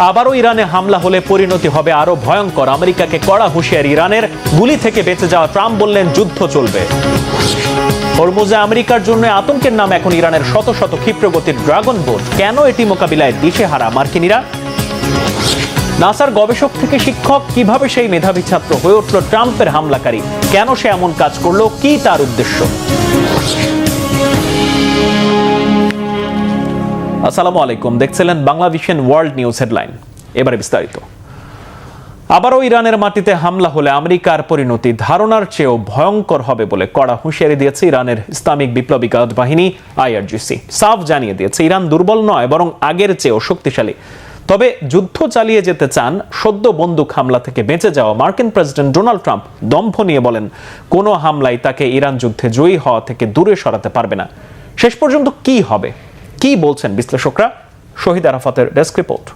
আবারও ইরানে হামলা হলে পরিণতি হবে আরো ভয়ঙ্কর। আমেরিকাকে কড়া হুঁশিয়ারি ইরানের। গুলি থেকে বেঁচে যাওয়া ট্রাম্প বললেন যুদ্ধ চলবে। হরমুজে আমেরিকার জন্য আতঙ্কের নাম এখন ইরানের শত শত ক্ষিপ্রগতির ড্রাগন বোট। কেন এটি মোকাবিলায় দিশেহারা মার্কিনীরা? নাসার গবেষক থেকে শিক্ষক, কিভাবে সেই মেধাবী ছাত্র হয়ে উঠল ট্রাম্পের হামলাকারী? কেন সে এমন কাজ করলো? কি তার উদ্দেশ্য? আসসালামু আলাইকুম, দেখছিলেন বাংলাভিশন ওয়ার্ল্ড নিউজ হেডলাইন। এবারে বিস্তারিত। আবারও ইরানের মাটিতে হামলা হলে আমেরিকার পরিণতি ধারণার চেয়েও ভয়ঙ্কর হবে বলে কড়া হুঁশিয়ারি দিয়েছে ইরানের ইসলামিক বিপ্লবী গার্ড বাহিনী IRGC। সাফ জানিয়ে দিয়েছে ইরান দুর্বল নয়, বরং আগের চেয়েও শক্তিশালী। তবে যুদ্ধ চালিয়ে যেতে চান সদ্য বন্দুক হামলা থেকে বেঁচে যাওয়া মার্কিন প্রেসিডেন্ট ডোনাল্ড ট্রাম্প দম্ভ নিয়ে বলেন, কোনো হামলাই তাকে ইরান যুদ্ধে জয়ী হওয়া থেকে দূরে সরাতে পারবে না। শেষ পর্যন্ত কি হবে, কি বলছেন বিশ্লেষকরা? শহীদ আরাফাতের ডেস্ক রিপোর্ট।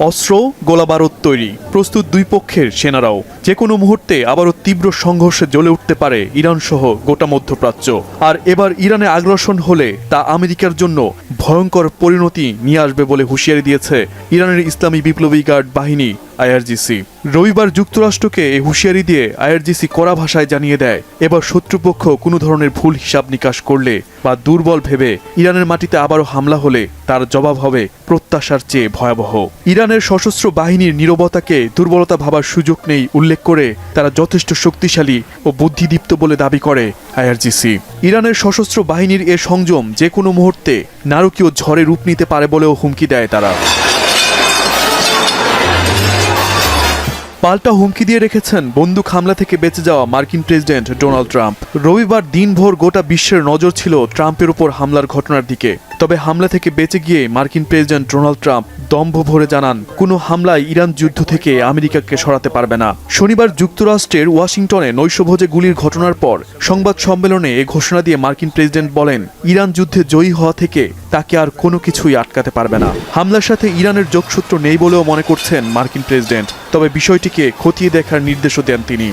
অস্ত্র, গোলাবারুদ তৈরি, প্রস্তুত দুই পক্ষের সেনারাও। যে কোনো মুহূর্তে আবারও তীব্র সংঘর্ষে জ্বলে উঠতে পারে ইরান সহ গোটা মধ্যপ্রাচ্য। আর এবার ইরানে আগ্রাসন হলে তা আমেরিকার জন্য ভয়ঙ্কর পরিণতি নিয়ে আসবে বলে হুঁশিয়ারি দিয়েছে ইরানের ইসলামী বিপ্লবী গার্ড বাহিনী IRGC। রবিবার যুক্তরাষ্ট্রকে এই হুঁশিয়ারি দিয়ে IRGC কড়া ভাষায় জানিয়ে দেয়, এবার শত্রুপক্ষ কোনো ধরনের ভুল হিসাব নিকাশ করলে বা দুর্বল ভেবে ইরানের মাটিতে আবারও হামলা হলে তার জবাব হবে প্রত্যাশার চেয়ে ভয়াবহ। ইরানের সশস্ত্র বাহিনীর নীরবতাকে দুর্বলতা ভাবার সুযোগ নেই উল্লেখ করে তারা যথেষ্ট শক্তিশালী ও বুদ্ধিদীপ্ত বলে দাবি করে IRGC। ইরানের সশস্ত্র বাহিনীর এ সংযম যে কোনো মুহূর্তে নারকীয় ঝড়ে রূপ নিতে পারে বলেও হুমকি দেয় তারা। পাল্টা হুমকি দিয়ে রেখেছেন বন্দুক হামলা থেকে বেঁচে যাওয়া মার্কিন প্রেসিডেন্ট ডোনাল্ড ট্রাম্প। রবিবার দিনভর গোটা বিশ্বের নজর ছিল ট্রাম্পের উপর হামলার ঘটনার দিকে। তবে হামলা থেকে বেঁচে গিয়ে মার্কিন প্রেসিডেন্ট ডোনাল্ড ট্রাম্প দম্ভ ভরে জানান, কোনো হামলায় ইরান যুদ্ধ থেকে আমেরিকাকে সরাতে পারবে না। শনিবার যুক্তরাষ্ট্রের ওয়াশিংটনে নৈশভোজে গুলির ঘটনার পর সংবাদ সম্মেলনে এ ঘোষণা দিয়ে মার্কিন প্রেসিডেন্ট বলেন, ইরান যুদ্ধে জয়ী হওয়া থেকে তাকে আর কোনো কিছুই আটকাতে পারবে না। হামলার সাথে ইরানের যোগসূত্র নেই বলেও মনে করছেন মার্কিন প্রেসিডেন্ট। তবে বিষয়টিকে খতিয়ে দেখার নির্দেশও দেন তিনি।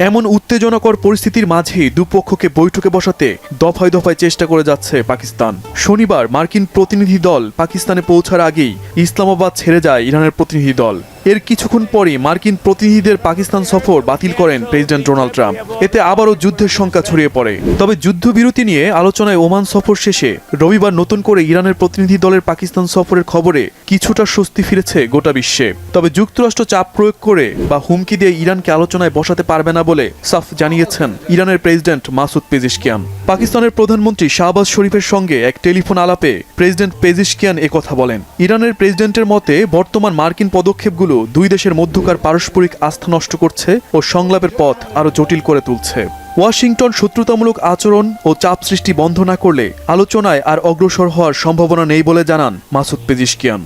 এমন উত্তেজনাকর পরিস্থিতির মাঝেই দুপক্ষকে বৈঠকে বসাতে দফায় দফায় চেষ্টা করে যাচ্ছে পাকিস্তান। শনিবার মার্কিন প্রতিনিধি দল পাকিস্তানে পৌঁছার আগেই ইসলামাবাদ ছেড়ে যায় ইরানের প্রতিনিধি দল। এর কিছুক্ষণ পরই মার্কিন প্রতিনিধিদের পাকিস্তান সফর বাতিল করেন প্রেসিডেন্ট ডোনাল্ড ট্রাম্প। এতে আবারও যুদ্ধের শঙ্কা ছড়িয়ে পড়ে। তবে যুদ্ধবিরতি নিয়ে আলোচনায় ওমান সফর শেষে রবিবার নতুন করে ইরানের প্রতিনিধি দলের পাকিস্তান সফরের খবরে কিছুটা স্বস্তি ফিরেছে গোটা বিশ্বে। তবে যুক্তরাষ্ট্র চাপ প্রয়োগ করে বা হুমকি দিয়ে ইরানকে আলোচনায় বসাতে পারবে না বলে সাফ জানিয়েছেন ইরানের প্রেসিডেন্ট মাসুদ পেজিশকিয়ান। পাকিস্তানের প্রধানমন্ত্রী শাহবাজ শরীফের সঙ্গে এক টেলিফোন আলাপে প্রেসিডেন্ট পেজিশকিয়ান একথা বলেন। ইরানের প্রেসিডেন্টের মতে বর্তমান মার্কিন পদক্ষেপগুলো দুই দেশের মধ্যকার পারস্পরিক আস্থা নষ্ট করছে ও সংলাপের পথ আরো জটিল করে তুলছে। ওয়াশিংটন শত্রুতামূলক আচরণ ও চাপ সৃষ্টি বন্ধ না করলে আলোচনায় আর অগ্রসর হওয়ার সম্ভাবনা নেই বলে জানান মাসুদ পেজিশকিয়ান।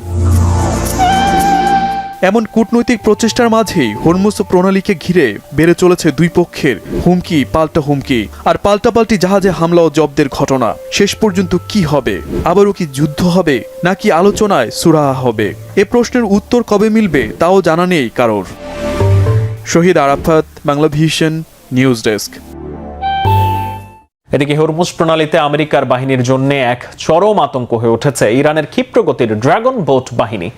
এমন কূটনৈতিক প্রচেষ্টার মাঝেই হরমুজ প্রণালীকে ঘিরে বেড়ে চলেছে দুই পক্ষের হুমকি, পাল্টা হুমকি আর পাল্টাপাল্টি জাহাজে হামলা ও জব্দের ঘটনা। শেষ পর্যন্ত কি হবে? আবারও কি যুদ্ধ হবে, নাকি আলোচনায় সুরাহা হবে? এ প্রশ্নের উত্তর কবে মিলবে তাও জানা নেই কারোর। শহীদ আরাফাত, বাংলাভিশন নিউজ ডেস্ক। এদিকে হরমুজ প্রণালীতে আমেরিকার বাহিনীর জন্য এক চরম আতঙ্ক হয়ে উঠেছে ইরানের ক্ষিপ্রগতির ড্রাগন বোট বাহিনী।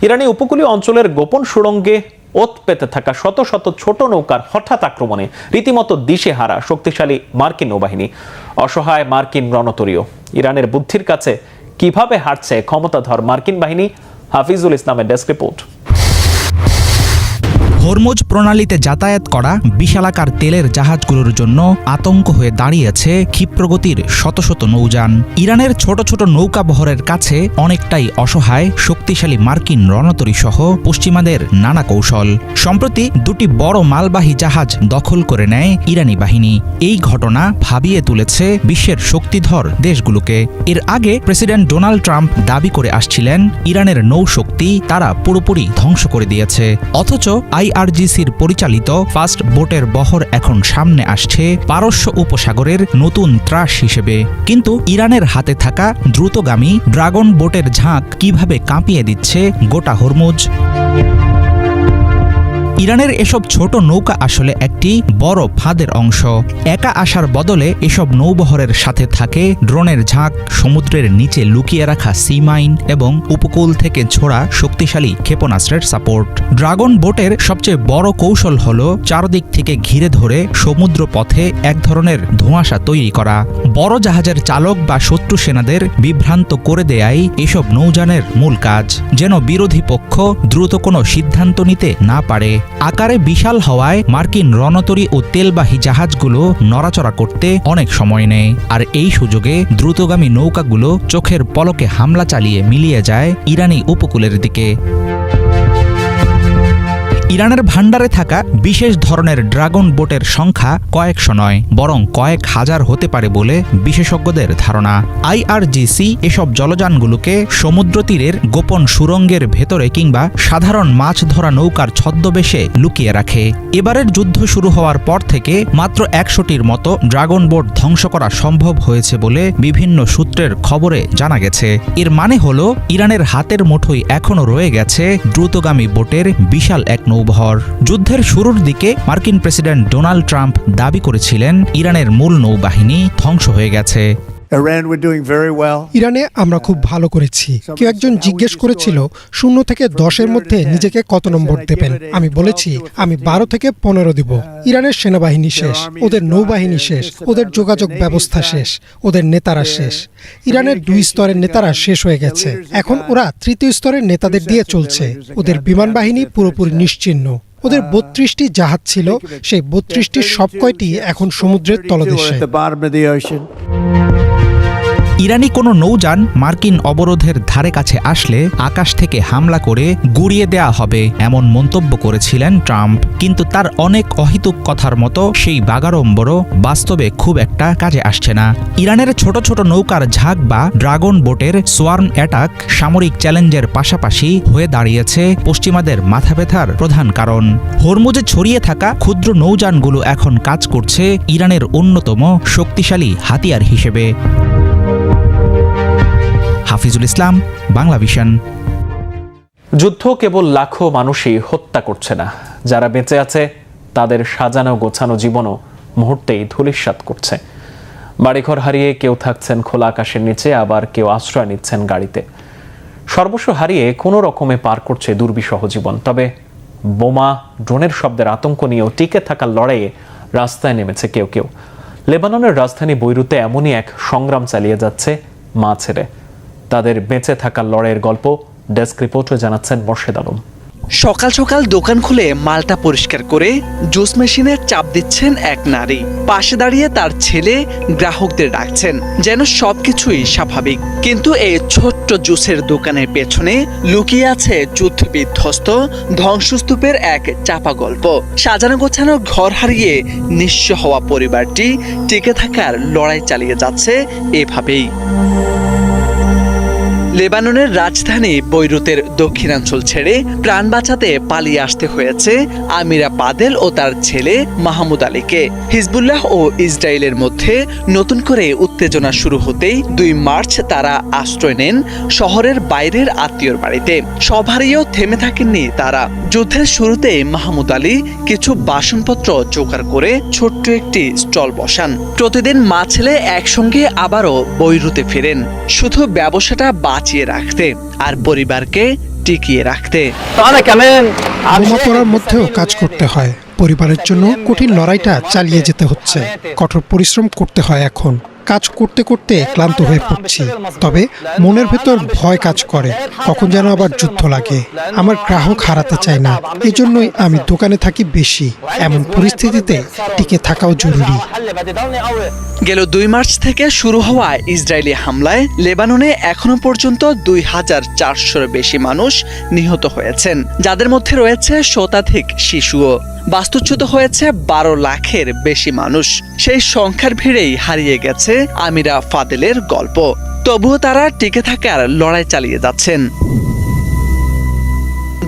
ইরানি উপকূলীয় অঞ্চলের গোপন সুড়ঙ্গে ওত পেতে থাকা শত শত ছোট নৌকার হঠাৎ আক্রমণে রীতিমতো দিশেহারা শক্তিশালী মার্কিন নৌবাহিনী। অসহায় মার্কিন রণতরীয় ইরানের বুদ্ধির কাছে কিভাবে হারছে ক্ষমতাধর মার্কিন বাহিনী? হাফিজুল ইসলামের ডেস্ক রিপোর্ট। হরমুজ প্রণালীতে যাতায়াত করা বিশালাকার তেলের জাহাজগুলোর জন্য আতঙ্ক হয়ে দাঁড়িয়েছে ক্ষিপ্রগতির শত শত নৌযান। ইরানের ছোট ছোট নৌকা বহরের কাছে অনেকটাই অসহায় শক্তিশালী মার্কিন রণতরী সহ পশ্চিমাদের নানা কৌশল। সম্প্রতি দুটি বড় মালবাহী জাহাজ দখল করে নেয় ইরানি বাহিনী। এই ঘটনা ভাবিয়ে তুলেছে বিশ্বের শক্তিধর দেশগুলোকে। এর আগে প্রেসিডেন্ট ডোনাল্ড ট্রাম্প দাবি করে আসছিলেন ইরানের নৌশক্তি তারা পুরোপুরি ধ্বংস করে দিয়েছে। অথচ IRGCর পরিচালিত ফাস্ট বোটের বহর এখন সামনে আসছে পারস্য উপসাগরের নতুন ত্রাস হিসেবে। কিন্তু ইরানের হাতে থাকা দ্রুতগামী ড্রাগন বোটের ঝাঁক কিভাবে কাঁপিয়ে দিচ্ছে গোটা হরমুজ? ইরানের এসব ছোট নৌকা আসলে একটি বড় ফাঁদের অংশ। একা আসার বদলে এসব নৌবহরের সাথে থাকে ড্রোনের ঝাঁক, সমুদ্রের নিচে লুকিয়ে রাখা সি মাইন এবং উপকূল থেকে ছোড়া শক্তিশালী ক্ষেপণাস্ত্রের সাপোর্ট। ড্রাগন বোটের সবচেয়ে বড় কৌশল হল চারদিক থেকে ঘিরে ধরে সমুদ্র পথে এক ধরনের ধোঁয়াশা তৈরি করা। বড় জাহাজের চালক বা শত্রু সেনাদের বিভ্রান্ত করে দেয়াই এসব নৌযানের মূল কাজ, যেন বিরোধী পক্ষ দ্রুত কোনো সিদ্ধান্ত নিতে না পারে। আকারে বিশাল হওয়ায় মার্কিন রণতরী ও তেলবাহী জাহাজগুলো নড়াচড়া করতে অনেক সময় নেয়, আর এই সুযোগে দ্রুতগামী নৌকাগুলো চোখের পলকে হামলা চালিয়ে মিলিয়ে যায় ইরানি উপকূলের দিকে। ইরানের ভান্ডারে থাকা বিশেষ ধরনের ড্রাগন বোটের সংখ্যা কয়েকশো নয়, বরং কয়েক হাজার হতে পারে বলে বিশেষজ্ঞদের ধারণা। IRGC এসব জলযানগুলোকে সমুদ্র তীরের গোপন সুড়ঙ্গের ভেতরে কিংবা সাধারণ মাছ ধরা নৌকার ছদ্মবেশে লুকিয়ে রাখে। এবারের যুদ্ধ শুরু হওয়ার পর থেকে মাত্র 100টির মতো ড্রাগন বোট ধ্বংস করা সম্ভব হয়েছে বলে বিভিন্ন সূত্রের খবরে জানা গেছে। এর মানে হল ইরানের হাতের মুঠোয় এখনও রয়ে গেছে দ্রুতগামী বোটের বিশাল এক নৌবহর। যুদ্ধের শুরুর দিকে মার্কিন প্রেসিডেন্ট ডোনাল্ড ট্রাম্প দাবি করেছিলেন ইরানের মূল নৌবাহিনী ধ্বংস হয়ে গেছে। ইরানে আমরা খুব ভালো করেছি। কেউ একজন জিজ্ঞেস করেছিল 0 থেকে 10-এর মধ্যে নিজেকে কত নম্বর দেবেন। আমি বলেছি আমি 12 থেকে 15 দিব। ইরানের সেনাবাহিনী শেষ, ওদের নৌবাহিনী শেষ, ওদের যোগাযোগ ব্যবস্থা শেষ, ওদের নেতারা শেষ। ইরানের 2 স্তরের নেতারা শেষ হয়ে গেছে। এখন ওরা 3য় স্তরের নেতাদের দিয়ে চলছে। ওদের বিমান বাহিনী পুরোপুরি নিশ্চিহ্ন। ওদের 32টি জাহাজ ছিল, সেই 32টির সব কয়টি এখন সমুদ্রের তলদেশে। ইরানি কোনো নৌযান মার্কিন অবরোধের ধারে কাছে আসলে আকাশ থেকে হামলা করে গুড়িয়ে দেয়া হবে, এমন মন্তব্য করেছিলেন ট্রাম্প। কিন্তু তার অনেক অহেতুক কথার মতো সেই বাগাড়ম্বরও বাস্তবে খুব একটা কাজে আসছে না। ইরানের ছোট ছোট নৌকার ঝাঁক বা ড্রাগন বোটের সোয়ার্ম অ্যাটাক সামরিক চ্যালেঞ্জের পাশাপাশি হয়ে দাঁড়িয়েছে পশ্চিমাদের মাথা ব্যথার প্রধান কারণ। হরমুজে ছড়িয়ে থাকা ক্ষুদ্র নৌযানগুলো এখন কাজ করছে ইরানের অন্যতম শক্তিশালী হাতিয়ার হিসেবে। হাফিজুল ইসলাম, বাংলা ভিশন। যুদ্ধ কেবল লাখো মানুষই হত্যা করছে না, যারা বেঁচে আছে তাদের সাজানো গোছানো জীবনও মুহূর্তেই ধূলিসাৎ করছে। বাড়িঘর হারিয়ে কেউ থাকছেন খোলা আকাশের নিচে, আবার কেউ আশ্রয় নিচ্ছেন গাড়িতে। সর্বস্ব হারিয়ে কোনো রকমে পার করছে দুর্বিষহ জীবন। তবে বোমা, ড্রোনের শব্দের আতঙ্ক নিয়েও টিকে থাকার লড়াইয়ে রাস্তায় নেমেছে কেউ কেউ। লেবাননের রাজধানী বৈরুতে এমনই এক সংগ্রাম চালিয়ে যাচ্ছে মা ছেড়ে। তাদের বেঁচে থাকার লড়াইয়ের গল্প ডেস্ক রিপোর্টে জানাচ্ছেন মোর্শেদ আলম। সকাল সকাল দোকান খুলে মালটা পরিষ্কার করে জুস মেশিনে চাপ দিচ্ছেন এক নারী। পাশে দাঁড়িয়ে তার ছেলে গ্রাহকদের ডাকছেন, যেন সবকিছুই স্বাভাবিক। কিন্তু এই ছোট্ট জুসের দোকানের পেছনে লুকিয়ে আছে যুদ্ধ বিধ্বস্ত ধ্বংসস্তূপের এক চাপা গল্প। সাজানো গোছানো ঘর হারিয়ে নিঃস্ব হওয়া পরিবারটি টিকে থাকার লড়াই চালিয়ে যাচ্ছে এভাবেই। লেবাননের রাজধানী বৈরুতের দক্ষিণাঞ্চল ছেড়ে প্রাণ বাঁচাতে পালিয়ে আসতে হয়েছে আমিরা পাদেল ও তার ছেলে মাহমুদ আলীকে। হিজবুল্লাহ ও ইসরায়েলের মধ্যে নতুন করে উত্তেজনা শুরু হতেই 2 মার্চ তারা আশ্রয় নেন শহরের বাইরের আত্মীয়র বাড়িতে। সব হারিয়েও থেমে থাকেননি তারা। যুদ্ধের শুরুতে মাহমুদ আলী কিছু বাসনপত্র জোগাড় করে ছোট্ট একটি স্টল বসান। প্রতিদিন মা ছেলে একসঙ্গে আবারও বৈরুতে ফেরেন, শুধু ব্যবসাটা বাঁচিয়ে রাখতে আর পরিবারকে টিকিয়ে রাখতে। বোমা পড়ার মধ্যেও কাজ করতে হয়। পরিবারের জন্য কঠিন লড়াইটা চালিয়ে যেতে হচ্ছে। কঠোর পরিশ্রম করতে হয়। এখন কাজ করতে করতে ক্লান্ত হয়ে পড়ছি, তবে মনের ভেতর ভয় কাজ করে, কখন যেন আবার যুদ্ধ লাগে। আমার গ্রাহক হারাতে চাই না, এজন্যই আমি দোকানে থাকি বেশি। এমন পরিস্থিতিতে টিকে থাকাও জরুরি। গেল 2 মার্চ থেকে শুরু হওয়া ইসরায়েলি হামলায় লেবাননে এখনো পর্যন্ত 2400-এর বেশি মানুষ নিহত হয়েছেন, যাদের মধ্যে রয়েছে শতাধিক শিশুও। বাস্তুচ্যুত হয়েছে 12 লাখের বেশি মানুষ। সেই সংখ্যার ভিড়েই হারিয়ে গেছে আমিরা ফাদেলের গল্প। তবুও তারা টিকে থাকার লড়াই চালিয়ে যাচ্ছেন।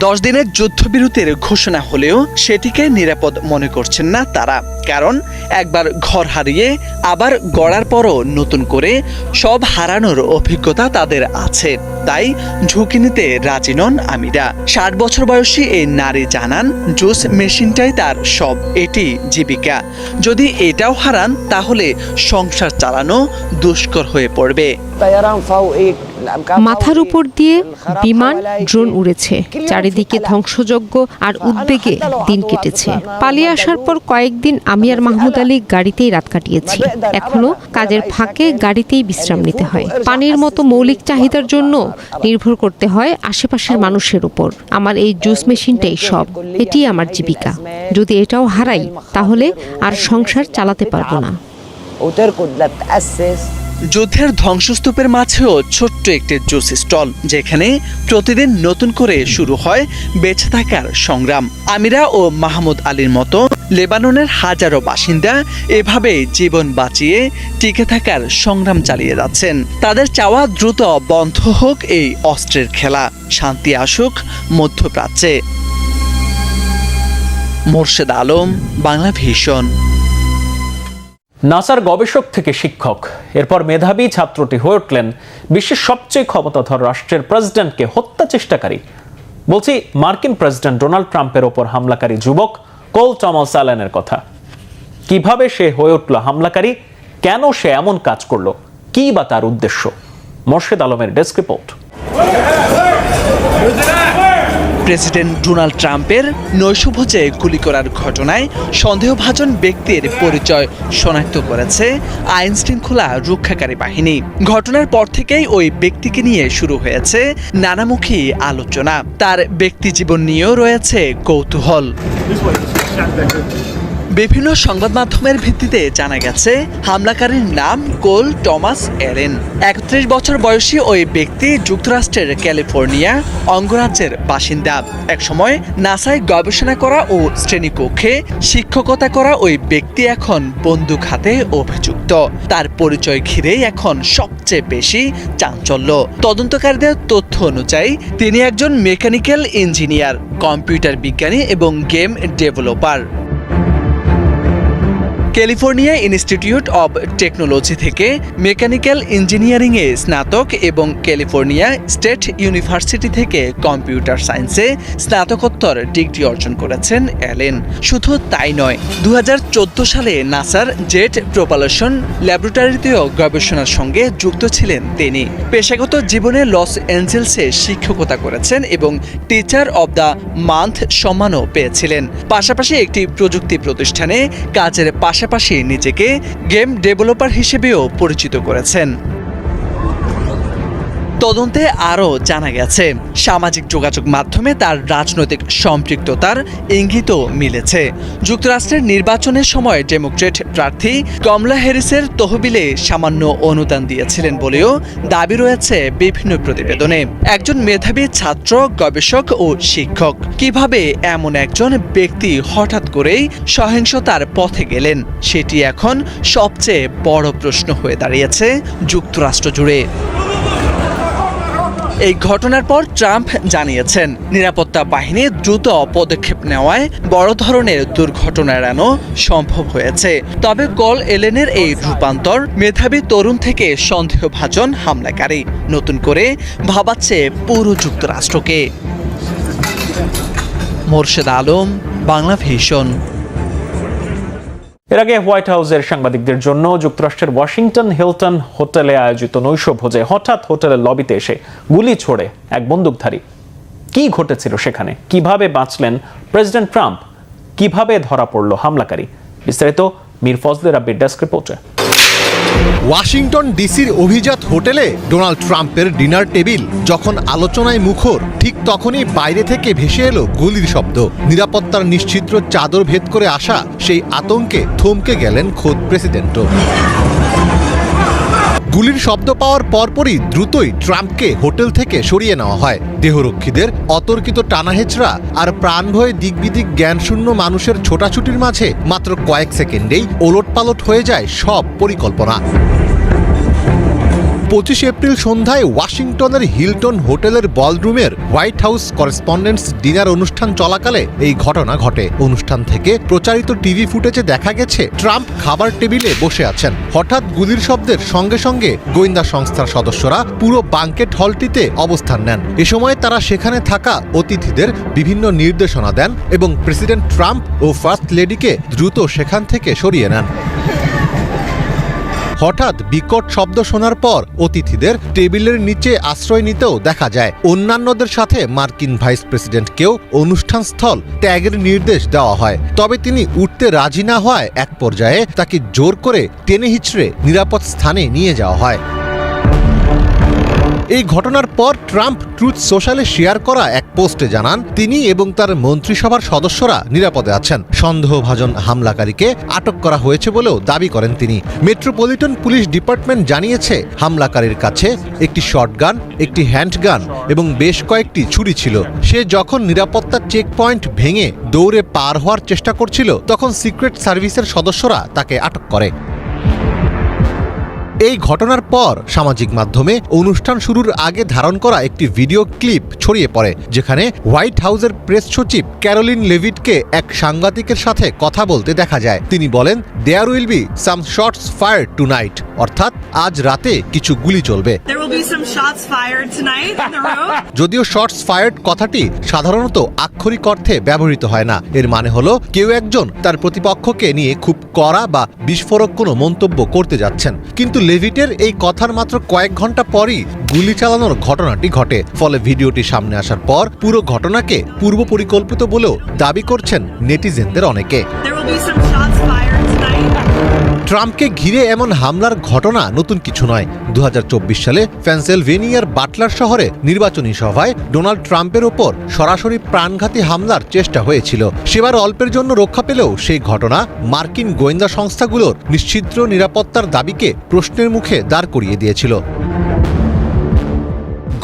10 দিনের যুদ্ধবিরতির ঘোষণা হলেও সেটিকে নিরাপদ মনে করছেন না তারা, কারণ একবার ঘর হারিয়ে আবার গড়ার পরও নতুন করে সব হারানোর অভিজ্ঞতা তাদের আছে। তাই ঝুঁকি নিতে রাজি নন আমিরা। 60 বছর বয়সী এই নারী জানান, জুস মেশিনটাই তার সব, এটি জীবিকা। যদি এটাও হারান তাহলে সংসার চালানো দুষ্কর হয়ে পড়বে। মাথার উপর দিয়ে বিমান, ড্রোন উড়েছে, চারিদিকে ধ্বংসযজ্ঞ আর উদ্বেগে দিন কেটেছে। পালিয়ে আসার পর কয়েকদিন আমি আর মাহমুদ আলী গাড়িতেই রাত কাটিয়েছি। এখনো কাজের ফাঁকে গাড়িতেই বিশ্রাম নিতে হয়। পানির মতো মৌলিক চাহিদার জন্য নির্ভর করতে হয় আশেপাশের মানুষের উপর। আমার এই জুস মেশিনটাই সব, এটি আমার জীবিকা। যদি এটাও হারাই তাহলে আর সংসার চালাতে পারবো না। যুদ্ধের ধ্বংসস্তূপের মাঝেও ছোট্ট একটি জুস স্টল, যেখানে প্রতিদিন নতুন করে শুরু হয় বেঁচে থাকার সংগ্রাম। আমিরা ও মাহমুদ আলীর মতো লেবাননের হাজারো বাসিন্দা এভাবে জীবন বাঁচিয়ে টিকে থাকার সংগ্রাম চালিয়ে যাচ্ছেন। তাদের চাওয়া দ্রুত বন্ধ হোক এই অস্ত্রের খেলা, শান্তি আসুক মধ্যপ্রাচ্যে। মোর্শেদ আলম, বাংলা ভিশন। নাসার গবেষক থেকে শিক্ষক, এরপর মেধাবী ছাত্রটি হয়ে উঠলেন বিশ্বের সবচেয়ে ক্ষমতাধর রাষ্ট্রের প্রেসিডেন্টকে হত্যা চেষ্টাকারী। বলছি মার্কিন প্রেসিডেন্ট ডোনাল্ড ট্রাম্পের ওপর হামলাকারী যুবক কোল টমাস অ্যালেনের কথা। কিভাবে সে হয়ে উঠল হামলাকারী, কেন সে এমন কাজ করলো, কি বা তার উদ্দেশ্য? মোর্শেদ আলমের ডেস্ক রিপোর্ট। প্রেসিডেন্ট ডোনাল্ড ট্রাম্পের নৈশভোজে গুলি করার ঘটনায় সন্দেহভাজন ব্যক্তির পরিচয় শনাক্ত করেছে আইন শৃঙ্খলা রক্ষাকারী বাহিনী। ঘটনার পর থেকেই ওই ব্যক্তিকে নিয়ে শুরু হয়েছে নানামুখী আলোচনা। তার ব্যক্তি জীবন নিয়েও রয়েছে কৌতূহল। বিভিন্ন সংবাদ মাধ্যমের ভিত্তিতে জানা গেছে হামলাকারীর নাম কোল টমাস অ্যালেন। 31 বছর বয়সী ওই ব্যক্তি যুক্তরাষ্ট্রের ক্যালিফোর্নিয়া অঙ্গরাজ্যের বাসিন্দা। একসময় নাসায় গবেষণা করা ও শ্রেণীকক্ষে শিক্ষকতা করা ওই ব্যক্তি এখন বন্দুক হাতে অভিযুক্ত। তার পরিচয় ঘিরেই এখন সবচেয়ে বেশি চাঞ্চল্য। তদন্তকারীদের তথ্য অনুযায়ী তিনি একজন মেকানিক্যাল ইঞ্জিনিয়ার, কম্পিউটার বিজ্ঞানী এবং game developer. California institute of technology থেকে মেকানিক্যাল ইঞ্জিনিয়ারিংয়ে স্নাতক এবং ক্যালিফোর্নিয়া স্টেট ইউনিভার্সিটি থেকে কম্পিউটার সায়েন্সে স্নাতকোত্তর ডিগ্রি অর্জন করেছেন অ্যালেন। শুধু তাই নয়, 2014 সালে নাসার জেট প্রপালশন ল্যাবরেটরিতেও গবেষণার সঙ্গে যুক্ত ছিলেন তিনি। পেশাগত জীবনে লস অ্যাঞ্জেলসে শিক্ষকতা করেছেন এবং টিচার অব দ্য মান্থ সম্মানও পেয়েছিলেন। পাশাপাশি একটি প্রযুক্তি প্রতিষ্ঠানে কাজের পাশাপাশি নিজেকে গেম ডেভেলপার হিসেবেও পরিচিত করেছেন। তদন্তে আরও জানা গেছে সামাজিক যোগাযোগ মাধ্যমে তার রাজনৈতিক সম্পৃক্ততার ইঙ্গিতও মিলেছে। যুক্তরাষ্ট্রের নির্বাচনের সময় ডেমোক্রেট প্রার্থী কমলা হ্যারিসের তহবিলে সামান্য অনুদান দিয়েছিলেন বলেও দাবি রয়েছে বিভিন্ন প্রতিবেদনে। একজন মেধাবী ছাত্র, গবেষক ও শিক্ষক, কিভাবে এমন একজন ব্যক্তি হঠাৎ করেই সহিংসতার পথে গেলেন, সেটি এখন সবচেয়ে বড় প্রশ্ন হয়ে দাঁড়িয়েছে যুক্তরাষ্ট্র জুড়ে। এই ঘটনার পর ট্রাম্প জানিয়েছেন, নিরাপত্তা বাহিনী দ্রুত পদক্ষেপ নেওয়ায় বড় ধরনের দুর্ঘটনা এড়ানো সম্ভব হয়েছে। তবে কোল অ্যালেনের এই রূপান্তর মেধাবী তরুণ থেকে সন্দেহভাজন হামলাকারী নতুন করে ভাবাচ্ছে পুরো যুক্তরাষ্ট্রকে। মোর্শেদ আলম, বাংলা ভিশন। এর আগে হোয়াইট হাউসের সাংবাদিকদের জন্য যুক্তরাষ্ট্রের ওয়াশিংটন হিলটন হোটেলে আয়োজিত নৈশভোজে হঠাৎ হোটেলের লবিতে এসে গুলি ছোড়ে এক বন্দুকধারী। কি ঘটেছিল সেখানে, কিভাবে বাঁচলেন প্রেসিডেন্ট ট্রাম্প, কিভাবে ধরা পড়ল হামলাকারী? বিস্তারিত মীর ফজলে রাব্বির ডেস্ক রিপোর্টে। ওয়াশিংটন ডিসির অভিজাত হোটেলে ডোনাল্ড ট্রাম্পের ডিনার টেবিল যখন আলোচনায় মুখর, ঠিক তখনই বাইরে থেকে ভেসে এলো গুলির শব্দ। নিরাপত্তার নিশ্চিদ্র চাদর ভেদ করে আসা সেই আতঙ্কে থমকে গেলেন খোদ প্রেসিডেন্টও। গুলির শব্দ পাওয়ার পরপরই দ্রুতই ট্রাম্পকে হোটেল থেকে সরিয়ে নেওয়া হয়। দেহরক্ষীদের অতর্কিত টানাহেচড়া আর প্রাণভয়ে দিকবিদিক জ্ঞানশূন্য মানুষের ছোটাছুটির মাঝে মাত্র কয়েক সেকেন্ডেই ওলটপালট হয়ে যায় সব পরিকল্পনা। 25 এপ্রিল সন্ধ্যায় ওয়াশিংটনের হিলটন হোটেলের বলরুমের হোয়াইট হাউস করেসপন্ডেন্টস ডিনার অনুষ্ঠান চলাকালে এই ঘটনা ঘটে। অনুষ্ঠান থেকে প্রচারিত টিভি ফুটেজে দেখা গেছে ট্রাম্প খাবার টেবিলে বসে আছেন। হঠাৎ গুলির শব্দের সঙ্গে সঙ্গে গোয়েন্দা সংস্থার সদস্যরা পুরো বাঙ্কেট হলটিতে অবস্থান নেন। এ সময় তারা সেখানে থাকা অতিথিদের বিভিন্ন নির্দেশনা দেন এবং প্রেসিডেন্ট ট্রাম্প ও ফার্স্ট লেডিকে দ্রুত সেখান থেকে সরিয়ে নেন। হঠাৎ বিকট শব্দ শোনার পর অতিথিদের টেবিলের নিচে আশ্রয় নিতেও দেখা যায়। অন্যান্যদের সাথে মার্কিন ভাইস প্রেসিডেন্টকেও অনুষ্ঠানস্থল ত্যাগের নির্দেশ দেওয়া হয়। তবে তিনি উঠতে রাজি না হওয়ায় এক পর্যায়ে তাকে জোর করে টেনে হিচড়ে নিরাপদ স্থানে নিয়ে যাওয়া হয়। এই ঘটনার পর ট্রাম্প ট্রুথ সোশ্যালে শেয়ার করা এক পোস্টে জানান তিনি এবং তার মন্ত্রিসভার সদস্যরা নিরাপদে আছেন। সন্দেহভাজন হামলাকারীকে আটক করা হয়েছে বলেও দাবি করেন তিনি। মেট্রোপলিটন পুলিশ ডিপার্টমেন্ট জানিয়েছে হামলাকারীর কাছে একটি শটগান, একটি হ্যান্ডগান এবং বেশ কয়েকটি ছুরি ছিল। সে যখন নিরাপত্তা চেক পয়েন্ট ভেঙে দৌড়ে পার হওয়ার চেষ্টা করছিল তখন সিক্রেট সার্ভিসের সদস্যরা তাকে আটক করে। এই ঘটনার পর সামাজিক মাধ্যমে অনুষ্ঠান শুরুর আগে ধারণ করা একটি ভিডিও ক্লিপ ছড়িয়ে পড়ে, যেখানে হোয়াইট হাউসের প্রেস সচিব ক্যারোলিন লেভিটকে এক সাংবাদিকের সাথে কথা বলতে দেখা যায়। তিনি বলেন, there will be some shots fired tonight, অর্থাৎ আজ রাতে কিছু গুলি চলবে। যদিও শটস ফায়ার্ড কথাটি সাধারণত আক্ষরিক অর্থে ব্যবহৃত হয় না। এর মানে হলো কেউ একজন তার প্রতিপক্ষকে নিয়ে খুব কড়া বা বিস্ফোরক কোনো মন্তব্য করতে যাচ্ছেন। কিন্তু লেভিটের এই কথার মাত্র কয়েক ঘন্টা পরই গুলি চালানোর ঘটনাটি ঘটে। ফলে ভিডিওটি সামনে আসার পর পুরো ঘটনাকে পূর্ব পরিকল্পিত বলেও দাবি করছেন নেটিজেনদের অনেকে। ট্রাম্পকে ঘিরে এমন হামলার ঘটনা নতুন কিছু নয়। 2024 সালে পেনসিলভেনিয়ার বাটলার শহরে নির্বাচনী সভায় ডোনাল্ড ট্রাম্পের ওপর সরাসরি প্রাণঘাতী হামলার চেষ্টা হয়েছিল। সেবার অল্পের জন্য রক্ষা পেলেও সেই ঘটনা মার্কিন গোয়েন্দা সংস্থাগুলোর নিশ্ছিদ্র নিরাপত্তার দাবিকে প্রশ্নের মুখে দাঁড় করিয়ে দিয়েছিল।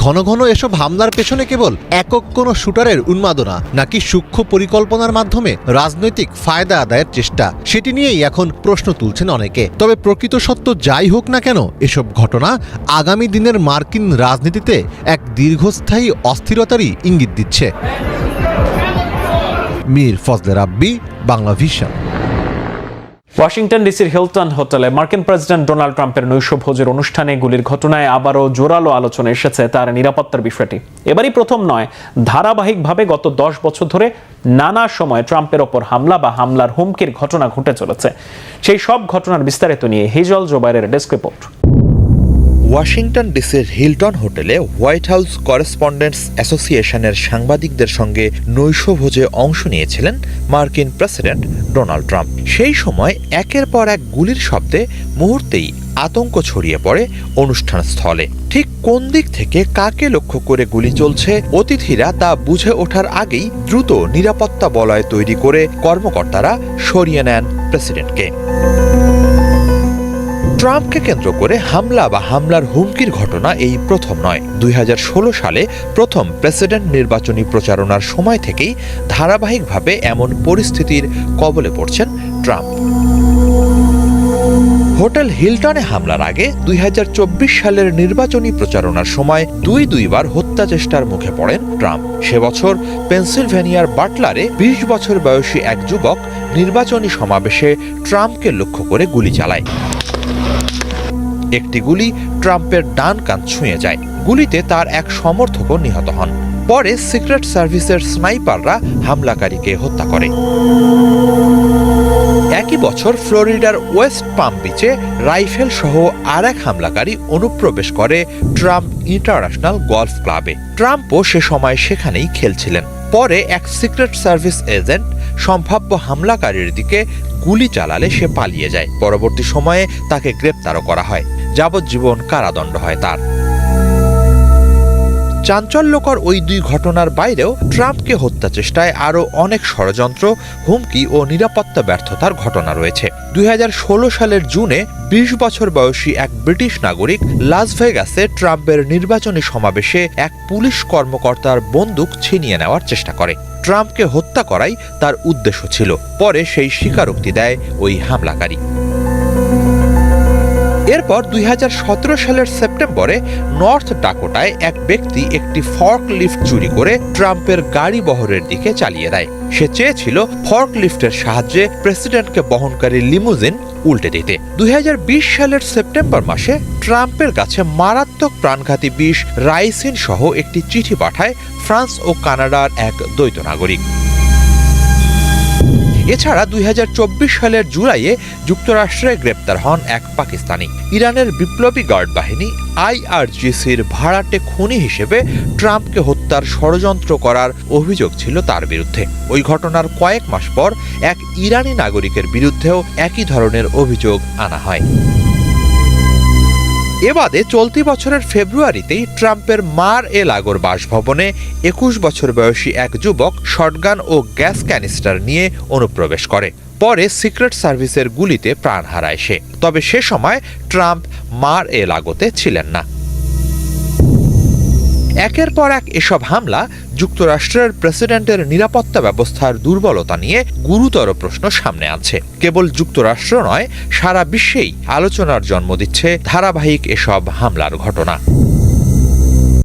ঘন ঘন এসব হামলার পেছনে কেবল একক কোনো শুটারের উন্মাদনা নাকি সূক্ষ্ম পরিকল্পনার মাধ্যমে রাজনৈতিক ফায়দা আদায়ের চেষ্টা, সেটি নিয়েই এখন প্রশ্ন তুলছেন অনেকে। তবে প্রকৃত সত্য যাই হোক না কেন, এসব ঘটনা আগামী দিনের মার্কিন রাজনীতিতে এক দীর্ঘস্থায়ী অস্থিরতারই ইঙ্গিত দিচ্ছে। মীর ফজলে রাব্বি, বাংলা ভিশন। ওয়াশিংটন ডিসির হিলটন হোটেলে মার্কিন প্রেসিডেন্ট ডোনাল্ড ট্রাম্পের নৈশভোজের অনুষ্ঠানে গুলির ঘটনায় আবারও জোরালো আলোচনা এসেছে তার নিরাপত্তার বিষয়টি। এবারই প্রথম নয়, ধারাবাহিকভাবে গত 10 বছর ধরে নানা সময় ট্রাম্পের ওপর হামলা বা হামলার হুমকির ঘটনা ঘটে চলেছে। সেই সব ঘটনার বিস্তারিত নিয়ে হিজল জোবাইরের ডেস্ক রিপোর্ট। ওয়াশিংটন ডিসির হিলটন হোটেলে হোয়াইট হাউস করেসপন্ডেন্টস অ্যাসোসিয়েশনের সাংবাদিকদের সঙ্গে নৈশভোজে অংশ নিয়েছিলেন মার্কিন প্রেসিডেন্ট ডোনাল্ড ট্রাম্প। সেই সময় একের পর এক গুলির শব্দে মুহূর্তেই আতঙ্ক ছড়িয়ে পড়ে অনুষ্ঠানস্থলে। ঠিক কোন দিক থেকে কাকে লক্ষ্য করে গুলি চলছে অতিথিরা তা বুঝে ওঠার আগেই দ্রুত নিরাপত্তা বলয় তৈরি করে কর্মকর্তারা সরিয়ে নেন প্রেসিডেন্টকে। ট্রাম্পকে কেন্দ্র করে হামলা বা হামলার হুমকির ঘটনা এই প্রথম নয়। 2016 সালে প্রথম প্রেসিডেন্ট নির্বাচনী প্রচারণার সময় থেকেই ধারাবাহিকভাবে এমন পরিস্থিতির কবলে পড়ছেন ট্রাম্প। হোটেল হিলটনে হামলার আগে 2024 সালের নির্বাচনী প্রচারণার সময় দুইবার হত্যা চেষ্টার মুখে পড়েন ট্রাম্প। সে বছর পেনসিলভেনিয়ার বাটলারে 20 বছর বয়সী এক যুবক নির্বাচনী সমাবেশে ট্রাম্পকে লক্ষ্য করে গুলি চালায়। একটি গুলি ট্রাম্পের ডান কান ছুঁয়ে যায়। গুলিতে তার এক সমর্থকও নিহত হন। পরে সিক্রেট সার্ভিসের স্নাইপাররা হামলাকারীকে হত্যা করে। একই বছর ফ্লোরিডার ওয়েস্ট পাম বিচে রাইফেল সহ আর এক হামলাকারী অনুপ্রবেশ করে ট্রাম্প ইন্টারন্যাশনাল গলফ ক্লাবে। ট্রাম্পও সে সময় সেখানেই খেলছিলেন। পরে এক সিক্রেট সার্ভিস এজেন্ট সম্ভাব্য হামলাকারীর দিকে গুলি চালালে সে পালিয়ে যায়। পরবর্তী সময়ে তাকে গ্রেপ্তারও করা হয়। যাবজ্জীবন কারাদণ্ড হয় তার। চাঞ্চল্যকর ওই দুই ঘটনার বাইরেও ট্রাম্পকে হত্যা চেষ্টায় আরও অনেক ষড়যন্ত্র, হুমকি ও নিরাপত্তা ব্যর্থতার ঘটনা রয়েছে। 2016 সালের জুনে 20 বছর বয়সী এক ব্রিটিশ নাগরিক লাস ভেগাসে ট্রাম্পের নির্বাচনী সমাবেশে এক পুলিশ কর্মকর্তার বন্দুক ছিনিয়ে নেওয়ার চেষ্টা করে। ট্রাম্পকে হত্যা করাই তার উদ্দেশ্য ছিল। পরে সেই স্বীকারোক্তি দেয় ওই হামলাকারী। এরপর 2017 সালের সেপ্টেম্বরে নর্থ ডাকোটায় এক ব্যক্তি একটি ফর্ক লিফট চুরি করে ট্রাম্পের গাড়ি বহরের দিকে চালিয়ে দেয়। সে চেয়েছিল ফর্ক লিফটের সাহায্যে প্রেসিডেন্টকে বহনকারী লিমুজিন উল্টে দিতে। 2020 সালের সেপ্টেম্বর মাসে ট্রাম্পের কাছে মারাত্মক প্রাণঘাতী বিষ রাইসিন সহ একটি চিঠি পাঠায় ফ্রান্স ও কানাডার এক দ্বৈত নাগরিক। এছাড়া 2024 সালের জুলাইয়ে যুক্তরাষ্ট্রে গ্রেপ্তার হন এক পাকিস্তানি। ইরানের বিপ্লবী গার্ড বাহিনী IRGCর ভাড়াটে খুনি হিসেবে ট্রাম্পকে হত্যার ষড়যন্ত্র করার অভিযোগ ছিল তার বিরুদ্ধে। ওই ঘটনার কয়েক মাস পর এক ইরানি নাগরিকের বিরুদ্ধেও একই ধরনের অভিযোগ আনা হয়। এবাদে চলতি বছরের ফেব্রুয়ারিতেই ট্রাম্পের মার এ লাগোর বাসভবনে 21 বছর বয়সী এক যুবক শটগান ও গ্যাস ক্যানিস্টার নিয়ে অনুপ্রবেশ করে। পরে সিক্রেট সার্ভিসের গুলিতে প্রাণ হারায় সে। তবে সে সময় ট্রাম্প মার এ লাগোতে ছিলেন না। একের পর এক এসব হামলা যুক্তরাষ্ট্রের প্রেসিডেন্টের নিরাপত্তা ব্যবস্থার দুর্বলতা নিয়ে গুরুতর প্রশ্ন সামনে আছে। কেবল যুক্তরাষ্ট্র নয়, সারা বিশ্বেই আলোচনার জন্ম দিচ্ছে ধারাবাহিক এসব হামলার ঘটনা।